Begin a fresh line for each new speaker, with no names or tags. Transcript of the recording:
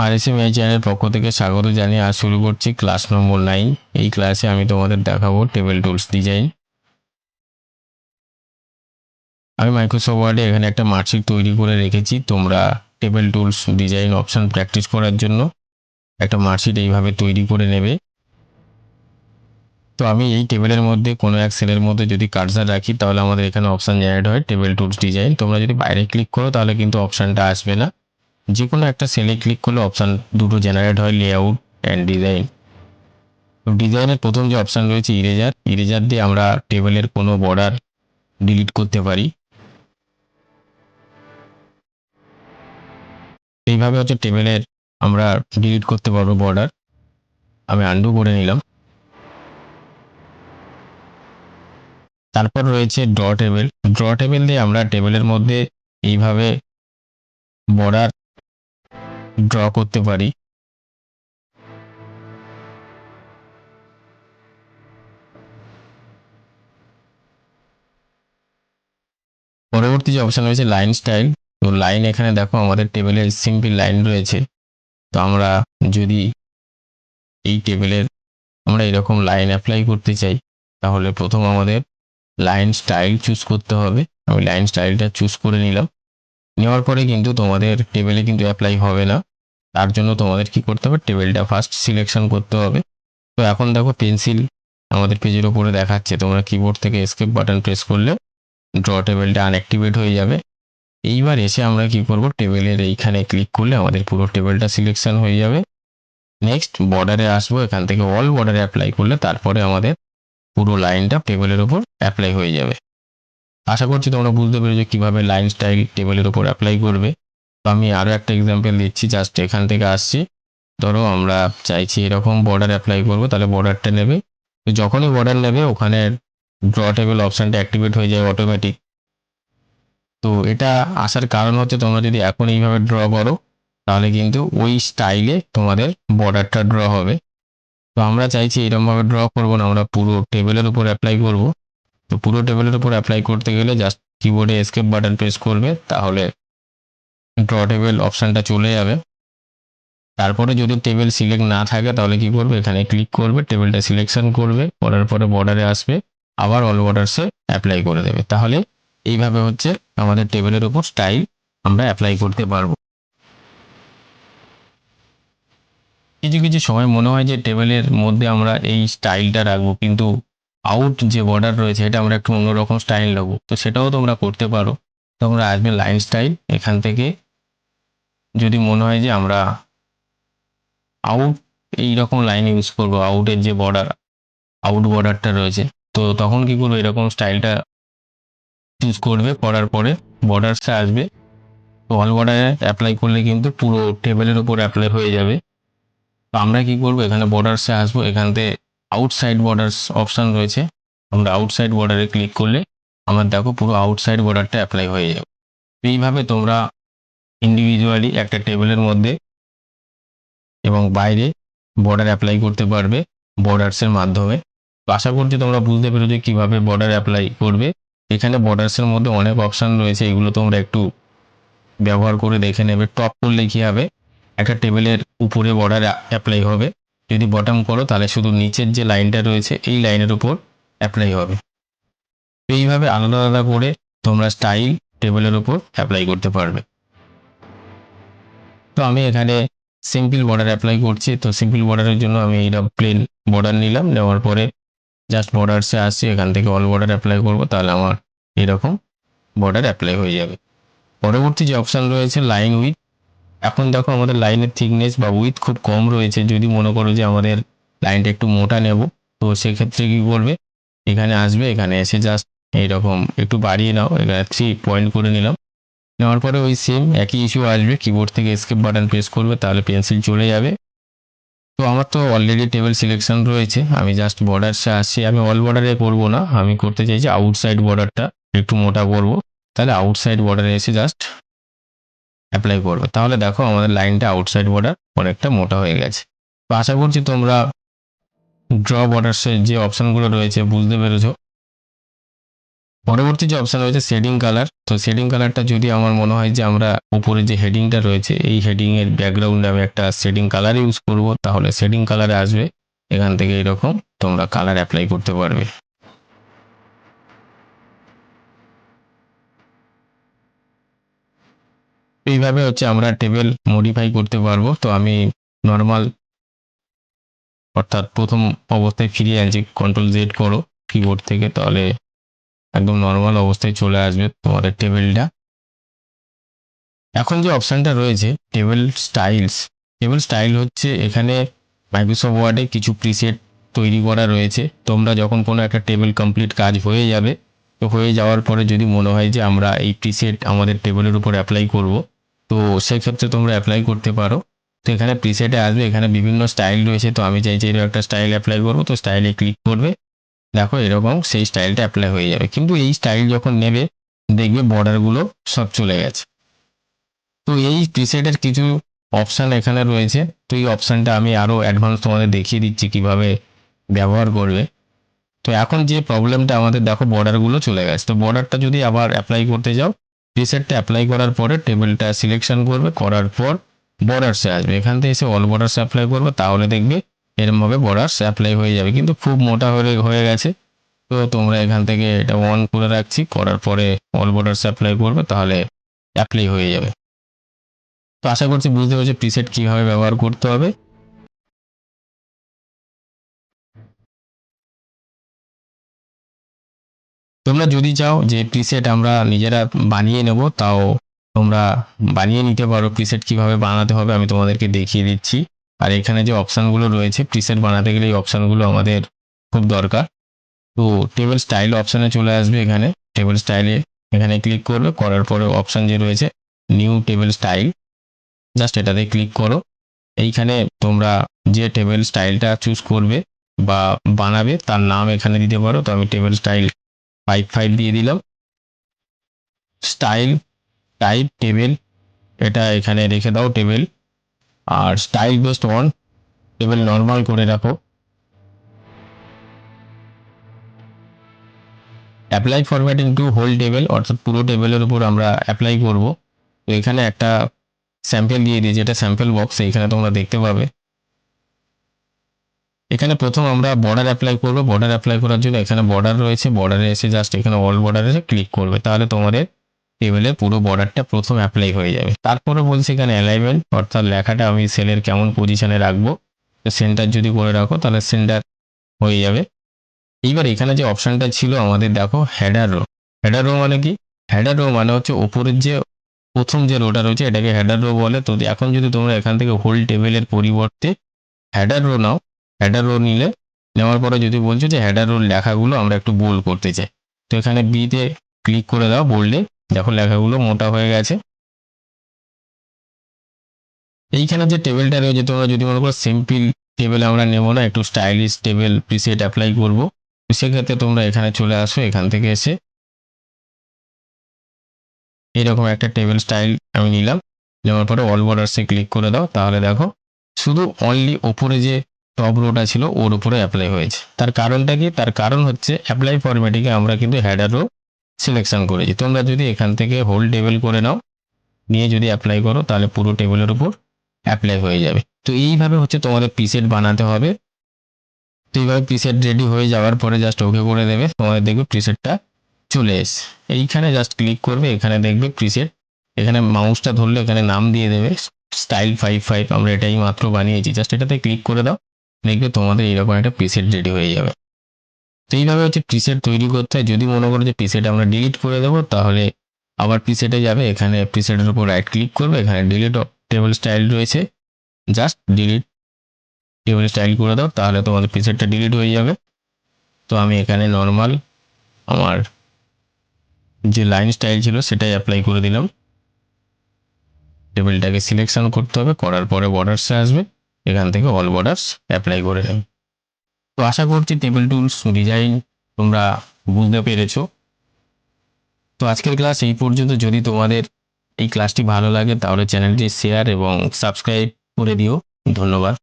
আরএসএমআই চ্যানেলের পক্ষ থেকে স্বাগত জানিয়ে আজ শুরু করছি ক্লাস নম্বর 9। এই ক্লাসে আমি তোমাদের দেখাবো টেবিল টুলস ডিজাইন। আমি মাইক্রোসফট ওয়ার্ডে এখানে একটা মার্কশিট তৈরি করে রেখেছি। তোমরা table tools design option practice করার জন্য একটা মার্কশিট এইভাবে তৈরি করে নেবে। তো আমি এই টেবিলের মধ্যে কোনো এক সেলের মধ্যে যদি কার্সার রাখি তাহলে আমাদের এখানে অপশন জেনারেট হয় টেবিল টুলস ডিজাইন। তোমরা যদি বাইরে ক্লিক করো তাহলে কিন্তু অপশানটা আসবে না। যে কোনো একটা সেলে ক্লিক করলে অপশান দুটো জেনারেট হয়, লেআউট অ্যান্ড ডিজাইন। ডিজাইনের প্রথম যে অপশন রয়েছে ইরেজার দিয়ে আমরা টেবিলের কোনো বর্ডার ডিলিট করতে পারি। এইভাবে হচ্ছে টেবিলের আমরা ডিলিট করতে পারবো বর্ডার। আমি আন্ডু করে নিলাম। তারপর রয়েছে ড্র টেবিল দিয়ে আমরা টেবিলের মধ্যে এইভাবে বর্ডার ড্র করতে পারি। পরবর্তী যে অপশন রয়েছে লাইন স্টাইল। তো লাইন এখানে দেখো আমাদের টেবিলে সিম্পল লাইন রয়েছে। তো আমরা যদি এই টেবিলের আমরা এরকম লাইন অ্যাপ্লাই করতে চাই তাহলে প্রথম আমাদের লাইন স্টাইল চুজ করতে হবে। আমি লাইন স্টাইলটা চুজ করে নিলাম। নেওয়ার পরে কিন্তু তোমাদের টেবিলে কিন্তু অ্যাপ্লাই হবে না। তার জন্য তোমাদের কি করতে হবে, টেবিলটা ফার্স্ট সিলেকশন করতে হবে। তো এখন দেখো পেন্সিল আমাদের পেজের উপরে দেখাচ্ছে। তোমরা কিবোর্ড থেকে এসকেপ বাটন প্রেস করলে ড্র টেবিলটা আনঅ্যাক্টিভেট হয়ে যাবে। এইবার এসে আমরা কি করব, টেবিলের এইখানে ক্লিক করলে আমাদের পুরো টেবিলটা সিলেকশন হয়ে যাবে। নেক্সট বর্ডারে আসবো, এখান থেকে অল বর্ডারে অ্যাপ্লাই করলে তারপরে আমাদের পুরো লাইনটা টেবিলের উপর অ্যাপ্লাই হয়ে যাবে। আশা করছি তোমরা বুঝতে পেরেছো কিভাবে লাইন স্টাইল টেবিলের উপর অ্যাপ্লাই করবে। তো আমি আরও একটা এক্সাম্পল দিচ্ছি। জাস্ট এখান থেকে আসছি, ধরো আমরা চাইছি এরকম বর্ডার অ্যাপ্লাই করব, তাহলে বর্ডারটা নেবে। তো যখনই বর্ডার নেবে ওখানে ড্র টেবিল অপশানটা অ্যাক্টিভেট হয়ে যায় অটোমেটিক। তো এটা আসার কারণ হচ্ছে তোমরা যদি এখন এইভাবে ড্র করো তাহলে কিন্তু ওই স্টাইলে তোমাদের বর্ডারটা ড্র হবে। তো আমরা চাইছি এরকমভাবে ড্র করবো না, আমরা পুরো টেবিলের উপর অ্যাপ্লাই করব। তো পুরো টেবিলের উপর অ্যাপ্লাই করতে গেলে জাস্ট কিবোর্ডে এসকেপ বাটন প্রেস করবে, তাহলে ড্র টেবিল অপশানটা চলে যাবে। তারপরে যদি টেবিল সিলেক্ট না থাকে তাহলে কি করবে, এখানে ক্লিক করবে, টেবিলটা সিলেকশন করবে, করার পরে বর্ডারে আসবে, আবার অল বর্ডারসে অ্যাপ্লাই করে দেবে। তাহলে এইভাবে হচ্ছে আমাদের টেবিলের উপর স্টাইল আমরা অ্যাপ্লাই করতে পারবো। কিছু কিছু সময় মনে হয় যে টেবিলের মধ্যে আমরা এই স্টাইলটা রাখবো, কিন্তু আউট যে বর্ডার রয়েছে এটা আমরা একটু অন্যরকম স্টাইল রাখবো। তো সেটাও তোমরা করতে পারো। তোমরা আসবে লাইন স্টাইল, এখান থেকে যদি মনে হয় যে আমরা আউট এইরকম লাইন ইউজ করবো, আউটের যে বর্ডার আউট বর্ডারটা রয়েছে, তো তখন কি করবো, এরকম স্টাইলটা চুজ করবে। করার পরে বর্ডারসে আসবে, তো অল বর্ডারে অ্যাপ্লাই করলে কিন্তু পুরো টেবিলের উপর অ্যাপ্লাই হয়ে যাবে। তো আমরা কি করবো, এখানে বর্ডারসে আসবো, এখান থেকে আউটসাইড বর্ডার্স অপশান রয়েছে, আমরা আউটসাইড বর্ডারে ক্লিক করলে আমার দেখো পুরো আউটসাইড বর্ডারটা অ্যাপ্লাই হয়ে যাবে। এইভাবে তোমরা ইন্ডিভিজুয়ালি একটা টেবিলের মধ্যে এবং বাইরে বর্ডার অ্যাপ্লাই করতে পারবে বর্ডার্সের মাধ্যমে। তো আশা করছি তোমরা বুঝতে পেরেছো কিভাবে বর্ডার অ্যাপ্লাই করবে। এখানে বর্ডার্সের মধ্যে অনেক অপশান রয়েছে, এগুলো তোমরা একটু ব্যবহার করে দেখে নেবে। টপ করলে কি হবে, একটা টেবিলের উপরে বর্ডার অ্যাপ্লাই হবে। যদি বটম করো তাহলে শুধু নিচের যে লাইনটা রয়েছে এই লাইনের উপর অ্যাপ্লাই হবে। তো এইভাবে আলাদা আলাদা করে তোমরা স্টাইল টেবিলের উপর অ্যাপ্লাই করতে পারবে। তো আমি এখানে সিম্পল বর্ডার অ্যাপ্লাই করছি। তো সিম্পল বর্ডারের জন্য আমি এইরকম প্লেন বর্ডার নিলাম। নেওয়ার পরে জাস্ট বর্ডারসে আসছি, এখান থেকে অল বর্ডার অ্যাপ্লাই করব, তাহলে আমার এরকম বর্ডার অ্যাপ্লাই হয়ে যাবে। পরবর্তী যে অপশান রয়েছে লাইন উইথ। এখন দেখো আমাদের লাইনের থিকনেস বা উইথ খুব কম রয়েছে। যদি মনে করো যে আমাদের লাইনটা একটু মোটা নেব, তো সেক্ষেত্রে কি করবে, এখানে আসবে, এখানে এসে জাস্ট এইরকম একটু বাড়িয়ে নাও, এখানে 3 পয়েন্ট করে নিলাম। নেওয়ার পরে ওই সেম একই ইস্যু আসবে, কিবোর্ড থেকে এসকেপ বাটন প্রেস করবে, তাহলে পেন্সিল চলে যাবে। তো আমার তো অলরেডি টেবিল সিলেকশন রয়েছে, আমি জাস্ট বর্ডারসে আসছি। আমি অল বর্ডারে করবো না, আমি করতে চাইছি আউটসাইড বর্ডারটা একটু মোটা করব। তাহলে আউটসাইড বর্ডারে এসে জাস্ট অ্যাপ্লাই করবে, তাহলে দেখো আমাদের লাইনটা আউটসাইড বর্ডার অনেকটা মোটা হয়ে গেছে। তো আশা করছি তোমরা ড্র বর্ডার্সের যে অপশানগুলো রয়েছে বুঝতে পেরেছো। পরবর্তী যে অপশন রয়েছে শেডিং কালার, তো শেডিং কালারটা যদি আমার মনে হয় যে আমরা উপরে যে হেডিংটা রয়েছে এই হেডিং এর ব্যাকগ্রাউন্ডে আমি একটা শেডিং কালার ইউজ করব, তাহলে শেডিং কালারে আসবে। এখান থেকে এরকম তোমরা কালার অ্যাপ্লাই করতে পারবে। এইভাবে হচ্ছে আমরা টেবিল মডিফাই করতে পারবো। তো আমি নর্মাল অর্থাৎ প্রথম অবস্থায় ফিরিয়ে আনছি, কন্ট্রোল জেড করো কিবোর্ড থেকে, তাহলে একদম নর্মাল অবস্থায় চলে আসবে তোমাদের টেবিলটা। এখন যে অপশানটা রয়েছে টেবিল স্টাইলস, টেবিল স্টাইল হচ্ছে এখানে মাইক্রোসফট ওয়ার্ডে কিছু প্রিসেট তৈরি করা রয়েছে। তোমরা যখন কোনো একটা টেবিল কমপ্লিট কাজ হয়ে যাবে, তো হয়ে যাওয়ার পরে যদি মনে হয় যে আমরা এই প্রিসেট আমাদের টেবিলের উপর অ্যাপ্লাই করব, তো সেক্ষেত্রে তোমরা অ্যাপ্লাই করতে পারো। তো এখানে প্রিসেটে আসবে, এখানে বিভিন্ন স্টাইল রয়েছে। তো আমি চাইছি এরকম একটা স্টাইল অ্যাপ্লাই করবো, তো স্টাইলে ক্লিক করবে, দেখো এরকম সেই স্টাইলটা অ্যাপ্লাই হয়ে যাবে। কিন্তু এই স্টাইল যখন নেবে দেখবে বর্ডারগুলো সব চলে গেছে। তো এই প্রিসেটের কিছু অপশান এখানে রয়েছে। তো এই অপশানটা আমি আরও অ্যাডভান্স তোমাদের দেখিয়ে দিচ্ছি কিভাবে ব্যবহার করবে। তো এখন যে প্রবলেমটা আমাদের, দেখো বর্ডারগুলো চলে গেছে। তো বর্ডারটা যদি আবার অ্যাপ্লাই করতে যাও, প্রিসেটটা অ্যাপ্লাই করার পরে টেবিলটা সিলেকশন করবে, করার পর বর্ডার্সে আসবে, এখান থেকে এসে অল বর্ডার্স অ্যাপ্লাই করবে, তাহলে দেখবে এরমভাবে বর্ডার্স অ্যাপ্লাই হয়ে যাবে। কিন্তু খুব মোটা হয়ে গেছে, তো তোমরা এখান থেকে এটা অন করে রাখছি, করার পরে অল বর্ডার্স অ্যাপ্লাই করবে, তাহলে অ্যাপ্লাই হয়ে যাবে। তো আশা করছি বুঝতে পেরেছো প্রিসেট কিভাবে ব্যবহার করতে হবে। তোমরা যদি চাও যে প্রিসেট আমরা নিজেরা বানিয়ে নেব, তাও তোমরা বানিয়ে নিতে পারো। প্রিসেট কিভাবে বানাতে হবে আমি তোমাদেরকে দেখিয়ে দিচ্ছি। আর এখানে যে অপশানগুলো রয়েছে প্রিসেট বানাতে গেলে এই অপশানগুলো আমাদের খুব দরকার। তো টেবিল স্টাইল অপশানে চলে আসবে, এখানে টেবিল স্টাইলে এখানে ক্লিক করবে, করার পরে অপশান যে রয়েছে নিউ টেবিল স্টাইল, জাস্ট এটাতে ক্লিক করো। এইখানে তোমরা যে টেবিল স্টাইলটা চুজ করবে বা বানাবে তার নাম এখানে দিতে পারো। তো আমি টেবিল স্টাইল 5 দিয়ে দিলাম। স্টাইল টাইপ টেবিল, এটা এখানে রেখে দাও টেবিল। আর style based on, table normal করে রাখো। Apply formatting to whole table, অর্থাৎ পুরো টেবিলের উপর আমরা অ্যাপ্লাই করব। তো এখানে একটা স্যাম্পল দিয়ে দিয়েছি, এটা স্যাম্পল বক্স, এখানে তোমরা দেখতে পাবে। এখানে প্রথম আমরা বর্ডার অ্যাপ্লাই করব। বর্ডার অ্যাপ্লাই করার জন্য এখানে বর্ডার রয়েছে, বর্ডারে এসে জাস্ট এখানে অল বর্ডারে ক্লিক করবে, তাহলে তোমাদের টেবিলের পুরো বর্ডারটা প্রথম অ্যাপ্লাই হয়ে যাবে। তারপরে বলছে এখানে অ্যালাইনমেন্ট, অর্থাৎ লেখাটা আমি সেলের কেমন পজিশনে রাখবো। তো সেন্টার যদি করে রাখো তাহলে সেন্টার হয়ে যাবে। এইবার এখানে যে অপশানটা ছিল আমাদের, দেখো হেডার রো। হেডার রো মানে কি? হেডার রো মানে হচ্ছে ওপরের যে প্রথম যে রোটা রয়েছে এটাকে হেডার রো বলে। তো এখন যদি তোমরা এখান থেকে হোল টেবিলের পরিবর্তে হেডার রো নাও, হেডার রো নেওয়ার পরে যদি বলছো যে হেডার রোর লেখাগুলো আমরা একটু বোল্ড করতে চাই, তো এখানে বিতে ক্লিক করে দাও, বোল্ডে দেখো লেখাগুলো মোটা হয়ে গেছে। এইখানে যে টেবিলটা রয়েছে, তোমরা যদি মনে করো সিম্পল টেবিল আমরা নেবো না, একটু স্টাইলিশ টেবিল প্রিসেট অ্যাপ্লাই করবো, তো সেক্ষেত্রে তোমরা এখানে চলে আসো, এখান থেকে এসে এরকম একটা টেবিল স্টাইল আমি নিলাম। নেওয়ার পরে অল বর্ডার্সে ক্লিক করে দাও, তাহলে দেখো শুধু অনলি ওপরে যে টপ রোটা ছিল ওর উপরে অ্যাপ্লাই হয়েছে। তার কারণটা কি? তার কারণ হচ্ছে অ্যাপ্লাই ফরম্যাটিংয়ে আমরা কিন্তু হেডার রো সিলেকশন করেছি। তোমরা যদি এখান থেকে হোল টেবিল করে নাও, নিয়ে যদি অ্যাপ্লাই করো, তাহলে পুরো টেবিলের উপর অ্যাপ্লাই হয়ে যাবে। তো এইভাবে হচ্ছে তোমাদের প্রিসেট বানাতে হবে। তো এইভাবে প্রিসেট রেডি হয়ে যাওয়ার পরে জাস্ট ওকে করে দেবে, তোমাদের দেখবে প্রিসেটটা চলে এসে। এইখানে জাস্ট ক্লিক করবে, এখানে দেখবে প্রিসেট, এখানে মাউসটা ধরলে এখানে নাম দিয়ে দেবে স্টাইল 5, আমরা এটাই মাত্র বানিয়েছি, জাস্ট এটাতে ক্লিক করে দাও, দেখবে তোমাদের এরকম একটা প্রিসেট রেডি হয়ে যাবে। তো এইভাবে হচ্ছে প্রিসেট তৈরি করতে হয়। যদি মনে করো যে প্রিসেট আমরা ডিলিট করে দেবো, তাহলে আবার প্রিসেটে যাবে, এখানে প্রিসেটের উপর রাইট ক্লিক করবে, এখানে ডিলিট টেবিল স্টাইল রয়েছে, জাস্ট ডিলিট টেবিল স্টাইল করে দাও, তাহলে তোমাদের প্রিসেটটা ডিলিট হয়ে যাবে। তো আমি এখানে নর্মাল আমার যে লাইন স্টাইল ছিল সেটাই অ্যাপ্লাই করে দিলাম। টেবিলটাকে সিলেকশন করতে হবে, করার পরে বর্ডার্সে আসবে, এখান থেকে অল বর্ডার্স অ্যাপ্লাই করে নেবে। তো আশা করছি টেবিল টুলস ডিজাইন তোমরা বুঝতে পেরেছো। তো আজকের ক্লাস এই পর্যন্ত। যদি তোমাদের এই ক্লাসটি ভালো লাগে তাহলে চ্যানেলটি শেয়ার এবং সাবস্ক্রাইব করে দিও। ধন্যবাদ।